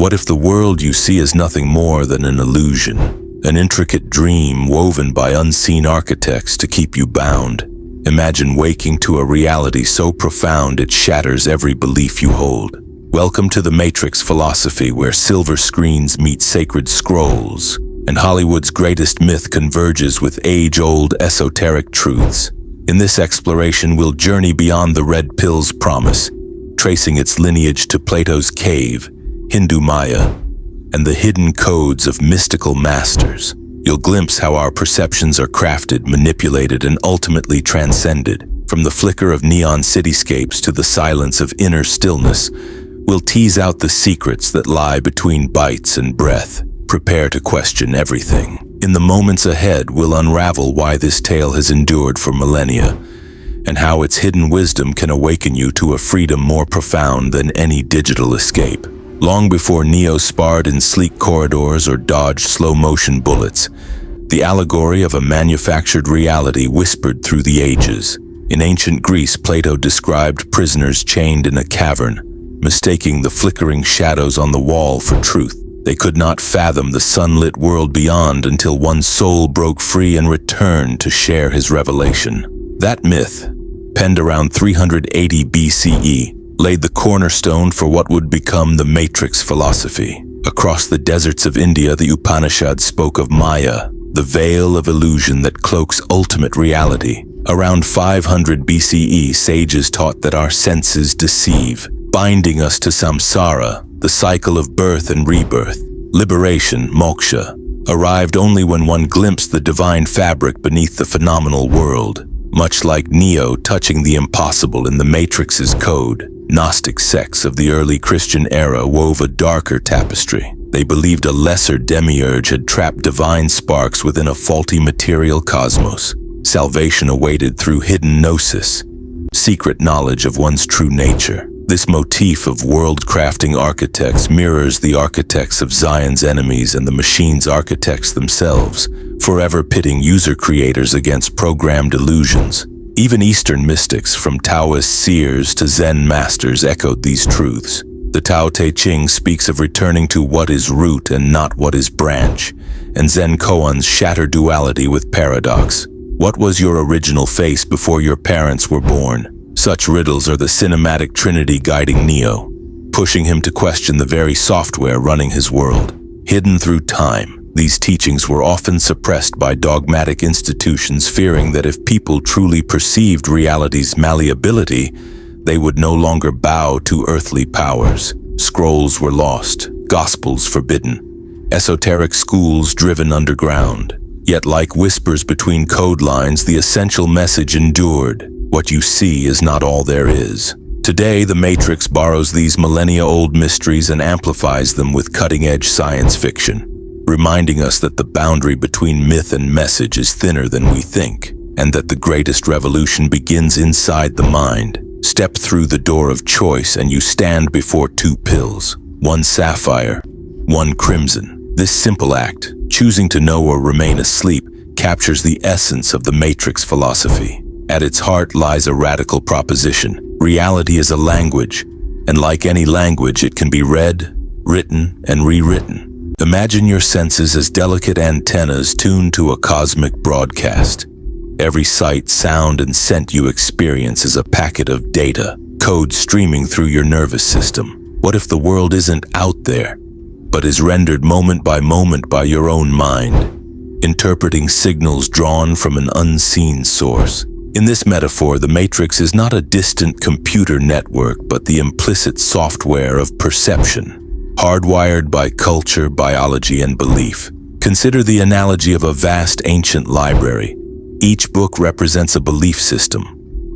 What if the world you see is nothing more than an illusion, an intricate dream woven by unseen architects to keep you bound? Imagine waking to a reality so profound it shatters every belief you hold. Welcome to the Matrix philosophy, where silver screens meet sacred scrolls, and Hollywood's greatest myth converges with age-old esoteric truths. In this exploration, we'll journey beyond the red pill's promise, tracing its lineage to Plato's cave, Hindu Maya, and the hidden codes of mystical masters. You'll glimpse how our perceptions are crafted, manipulated, and ultimately transcended. From the flicker of neon cityscapes to the silence of inner stillness, we'll tease out the secrets that lie between bites and breath. Prepare to question everything. In the moments ahead, we'll unravel why this tale has endured for millennia, and how its hidden wisdom can awaken you to a freedom more profound than any digital escape. Long before Neo sparred in sleek corridors or dodged slow-motion bullets, the allegory of a manufactured reality whispered through the ages. In ancient Greece, Plato described prisoners chained in a cavern, mistaking the flickering shadows on the wall for truth. They could not fathom the sunlit world beyond until one soul broke free and returned to share his revelation. That myth, penned around 380 BCE, laid the cornerstone for what would become the Matrix philosophy. Across the deserts of India, the Upanishads spoke of Maya, the veil of illusion that cloaks ultimate reality. Around 500 BCE, sages taught that our senses deceive, binding us to samsara, the cycle of birth and rebirth. Liberation, moksha, arrived only when one glimpsed the divine fabric beneath the phenomenal world. Much like Neo touching the impossible in the Matrix's code, Gnostic sects of the early Christian era wove a darker tapestry. They believed a lesser demiurge had trapped divine sparks within a faulty material cosmos. Salvation awaited through hidden gnosis, secret knowledge of one's true nature. This motif of world-crafting architects mirrors the architects of Zion's enemies and the machine's architects themselves, forever pitting user creators against programmed illusions. Even Eastern mystics, from Taoist seers to Zen masters, echoed these truths. The Tao Te Ching speaks of returning to what is root and not what is branch, and Zen koans shatter duality with paradox. What was your original face before your parents were born? Such riddles are the cinematic trinity guiding Neo, pushing him to question the very software running his world. Hidden through time, these teachings were often suppressed by dogmatic institutions, fearing that if people truly perceived reality's malleability, they would no longer bow to earthly powers. Scrolls were lost, gospels forbidden, esoteric schools driven underground. Yet like whispers between code lines, the essential message endured. What you see is not all there is. Today, the Matrix borrows these millennia-old mysteries and amplifies them with cutting-edge science fiction, reminding us that the boundary between myth and message is thinner than we think, and that the greatest revolution begins inside the mind. Step through the door of choice and you stand before two pills, one sapphire, one crimson. This simple act, choosing to know or remain asleep, captures the essence of the Matrix philosophy. At its heart lies a radical proposition. Reality is a language, and like any language, it can be read, written, and rewritten. Imagine your senses as delicate antennas tuned to a cosmic broadcast. Every sight, sound, and scent you experience is a packet of data, code streaming through your nervous system. What if the world isn't out there, but is rendered moment by your own mind, interpreting signals drawn from an unseen source? In this metaphor, the Matrix is not a distant computer network, but the implicit software of perception, hardwired by culture, biology, and belief. Consider the analogy of a vast ancient library. Each book represents a belief system,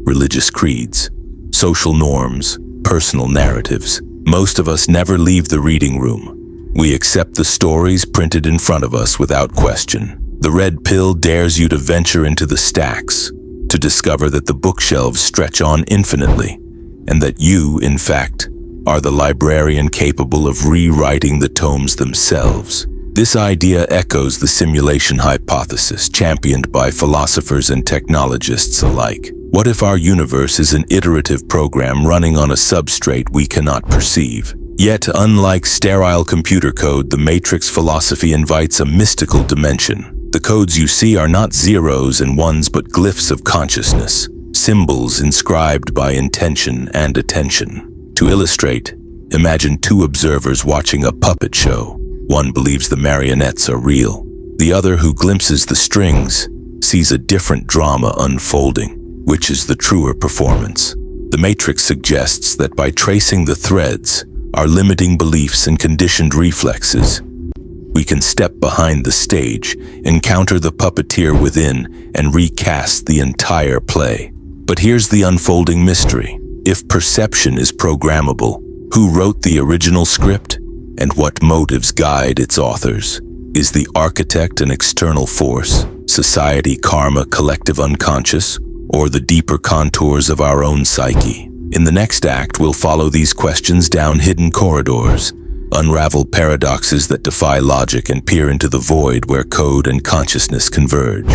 religious creeds, social norms, personal narratives. Most of us never leave the reading room. We accept the stories printed in front of us without question. The red pill dares you to venture into the stacks, to discover that the bookshelves stretch on infinitely, and that you, in fact, are the librarian capable of rewriting the tomes themselves. This idea echoes the simulation hypothesis, championed by philosophers and technologists alike. What if our universe is an iterative program running on a substrate we cannot perceive? Yet, unlike sterile computer code, the Matrix philosophy invites a mystical dimension. The codes you see are not zeros and ones but glyphs of consciousness, symbols inscribed by intention and attention. To illustrate, imagine two observers watching a puppet show. One believes the marionettes are real. The other, who glimpses the strings, sees a different drama unfolding. Which is the truer performance? The Matrix suggests that by tracing the threads, our limiting beliefs and conditioned reflexes, we can step behind the stage, encounter the puppeteer within, and recast the entire play. But here's the unfolding mystery. If perception is programmable, who wrote the original script, and what motives guide its authors? Is the architect an external force, society, karma, collective unconscious, or the deeper contours of our own psyche? In the next act, we'll follow these questions down hidden corridors, unravel paradoxes that defy logic, and peer into the void where code and consciousness converge.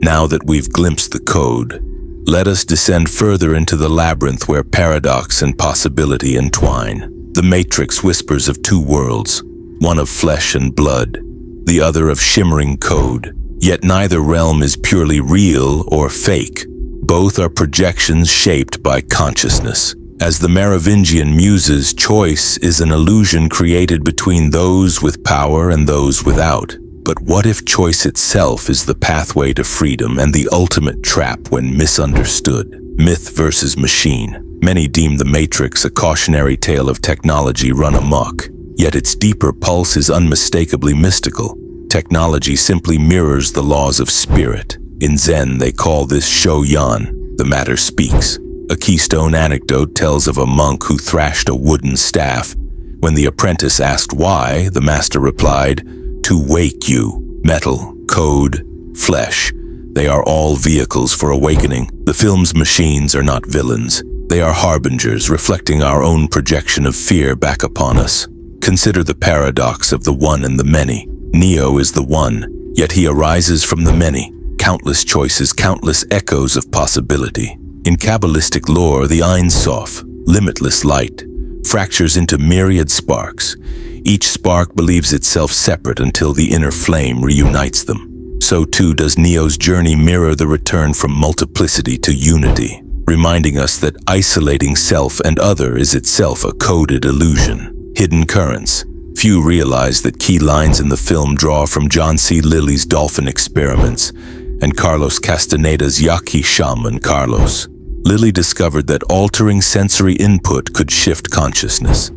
Now that we've glimpsed the code, let us descend further into the labyrinth where paradox and possibility entwine. The Matrix whispers of two worlds, one of flesh and blood, the other of shimmering code. Yet neither realm is purely real or fake. Both are projections shaped by consciousness. As the Merovingian muses, choice is an illusion created between those with power and those without. But what if choice itself is the pathway to freedom and the ultimate trap when misunderstood? Myth versus machine. Many deem the Matrix a cautionary tale of technology run amok, yet its deeper pulse is unmistakably mystical. Technology simply mirrors the laws of spirit. In Zen, they call this Shou-yan, the matter speaks. A keystone anecdote tells of a monk who thrashed a wooden staff. When the apprentice asked why, the master replied, "To wake you. Metal, code, flesh. They are all vehicles for awakening. The film's machines are not villains. They are harbingers, reflecting our own projection of fear back upon us. Consider the paradox of the one and the many. Neo is the one, yet he arises from the many. Countless choices, countless echoes of possibility. In Kabbalistic lore, the Ein Sof, limitless light, fractures into myriad sparks. Each spark believes itself separate until the inner flame reunites them. So too does Neo's journey mirror the return from multiplicity to unity, reminding us that isolating self and other is itself a coded illusion. Hidden currents. Few realize that key lines in the film draw from John C. Lilly's dolphin experiments and Carlos Castaneda's Yaqui shaman Carlos. Lilly discovered that altering sensory input could shift consciousness.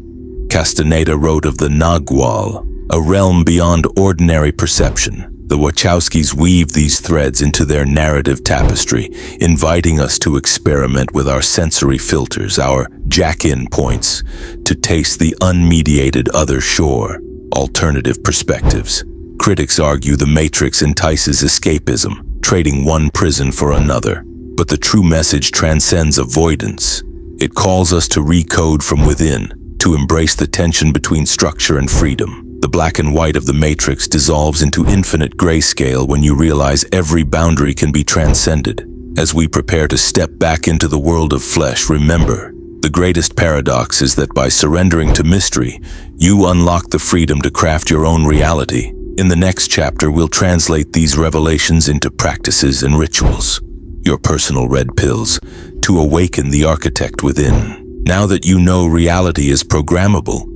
Castaneda wrote of the Nagual, a realm beyond ordinary perception. The Wachowskis weave these threads into their narrative tapestry, inviting us to experiment with our sensory filters, our jack-in points, to taste the unmediated other shore, alternative perspectives. Critics argue the Matrix entices escapism, trading one prison for another. But the true message transcends avoidance. It calls us to recode from within, to embrace the tension between structure and freedom. The black and white of the Matrix dissolves into infinite grayscale when you realize every boundary can be transcended. As we prepare to step back into the world of flesh, remember, the greatest paradox is that by surrendering to mystery, you unlock the freedom to craft your own reality. In the next chapter, we'll translate these revelations into practices and rituals, your personal red pills, to awaken the architect within. Now that you know reality is programmable,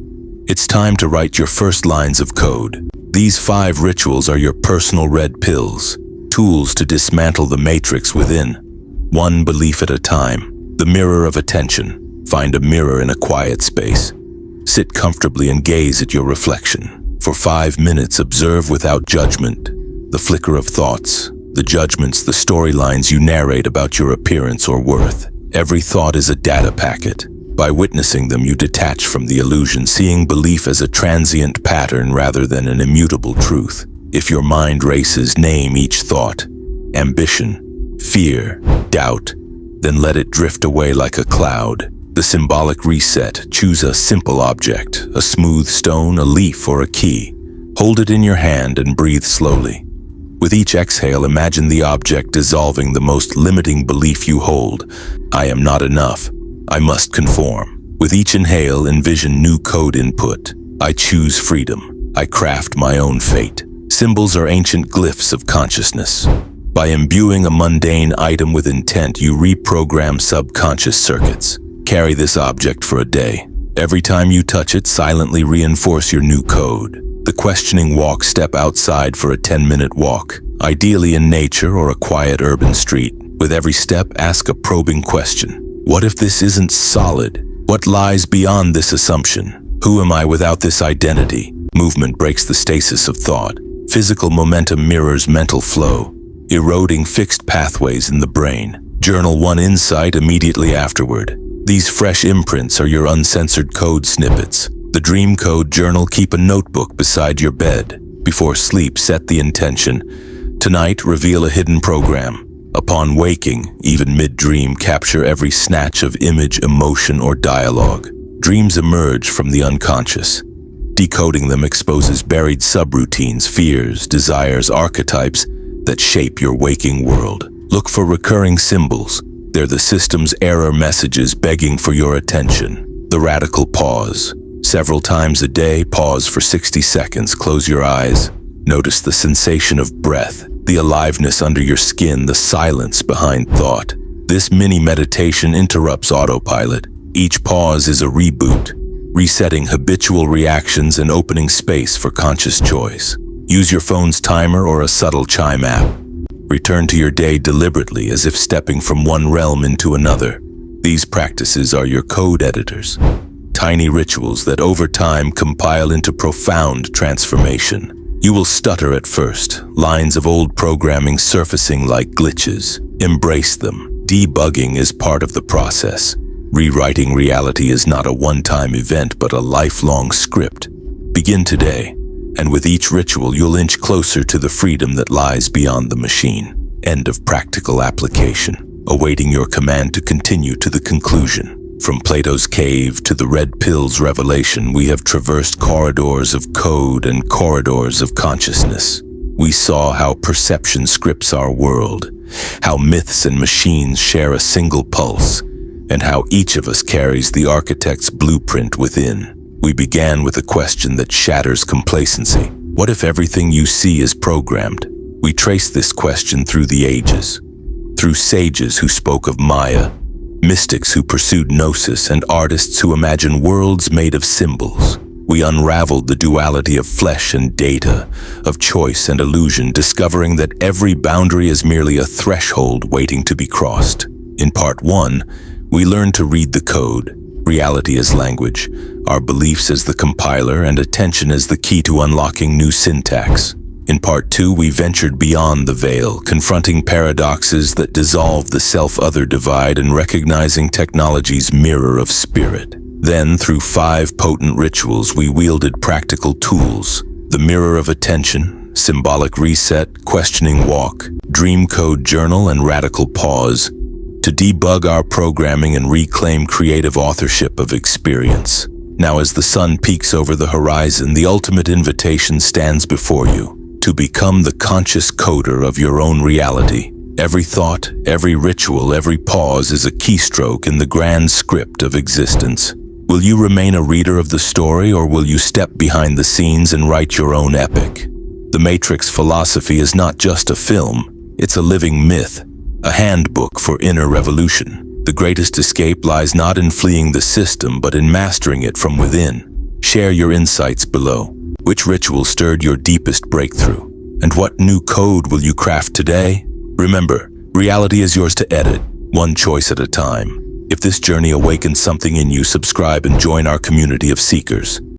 it's time to write your first lines of code. These 5 rituals are your personal red pills, tools to dismantle the matrix within. One belief at a time. The mirror of attention. Find a mirror in a quiet space. Sit comfortably and gaze at your reflection. For 5 minutes, observe without judgment. The flicker of thoughts, the judgments, the storylines you narrate about your appearance or worth. Every thought is a data packet. By witnessing them, you detach from the illusion, seeing belief as a transient pattern rather than an immutable truth. If your mind races, name each thought. Ambition, fear, doubt. Then let it drift away like a cloud. The symbolic reset. Choose a simple object, a smooth stone, a leaf, or a key. Hold it in your hand and breathe slowly. With each exhale, imagine the object dissolving the most limiting belief you hold. I am not enough. I must conform. With each inhale, envision new code input. I choose freedom. I craft my own fate. Symbols are ancient glyphs of consciousness. By imbuing a mundane item with intent, you reprogram subconscious circuits. Carry this object for a day. Every time you touch it, silently reinforce your new code. The questioning walk: step outside for a 10-minute walk, ideally in nature or a quiet urban street. With every step, ask a probing question. What if this isn't solid? What lies beyond this assumption? Who am I without this identity? Movement breaks the stasis of thought. Physical momentum mirrors mental flow, eroding fixed pathways in the brain. Journal one insight immediately afterward. These fresh imprints are your uncensored code snippets. The Dream Code Journal: keep a notebook beside your bed. Before sleep, set the intention. Tonight, reveal a hidden program. Upon waking, even mid-dream, capture every snatch of image, emotion, or dialogue. Dreams emerge from the unconscious. Decoding them exposes buried subroutines, fears, desires, archetypes that shape your waking world. Look for recurring symbols. They're the system's error messages begging for your attention. The radical pause. Several times a day, pause for 60 seconds, close your eyes. Notice the sensation of breath, the aliveness under your skin, the silence behind thought. This mini meditation interrupts autopilot. Each pause is a reboot, resetting habitual reactions and opening space for conscious choice. Use your phone's timer or a subtle chime app. Return to your day deliberately, as if stepping from one realm into another. These practices are your code editors. Tiny rituals that over time compile into profound transformation. You will stutter at first, lines of old programming surfacing like glitches. Embrace them. Debugging is part of the process. Rewriting reality is not a one-time event, but a lifelong script. Begin today, and with each ritual you'll inch closer to the freedom that lies beyond the machine. End of practical application. Awaiting your command to continue to the conclusion. From Plato's cave to the red pill's revelation, we have traversed corridors of code and corridors of consciousness. We saw how perception scripts our world, how myths and machines share a single pulse, and how each of us carries the architect's blueprint within. We began with a question that shatters complacency. What if everything you see is programmed? We traced this question through the ages, through sages who spoke of Maya, mystics who pursued gnosis, and artists who imagined worlds made of symbols. We unraveled the duality of flesh and data, of choice and illusion, discovering that every boundary is merely a threshold waiting to be crossed. In part 1, we learned to read the code, reality as language, our beliefs as the compiler, and attention as the key to unlocking new syntax. In part 2, we ventured beyond the veil, confronting paradoxes that dissolve the self-other divide and recognizing technology's mirror of spirit. Then, through 5 potent rituals, we wielded practical tools: the mirror of attention, symbolic reset, questioning walk, dream code journal, and radical pause, to debug our programming and reclaim creative authorship of experience. Now, as the sun peaks over the horizon, the ultimate invitation stands before you: to become the conscious coder of your own reality. Every thought, every ritual, every pause is a keystroke in the grand script of existence. Will you remain a reader of the story, or will you step behind the scenes and write your own epic? The Matrix philosophy is not just a film, it's a living myth, a handbook for inner revolution. The greatest escape lies not in fleeing the system, but in mastering it from within. Share your insights below. Which ritual stirred your deepest breakthrough? And what new code will you craft today? Remember, reality is yours to edit, one choice at a time. If this journey awakens something in you, subscribe and join our community of seekers.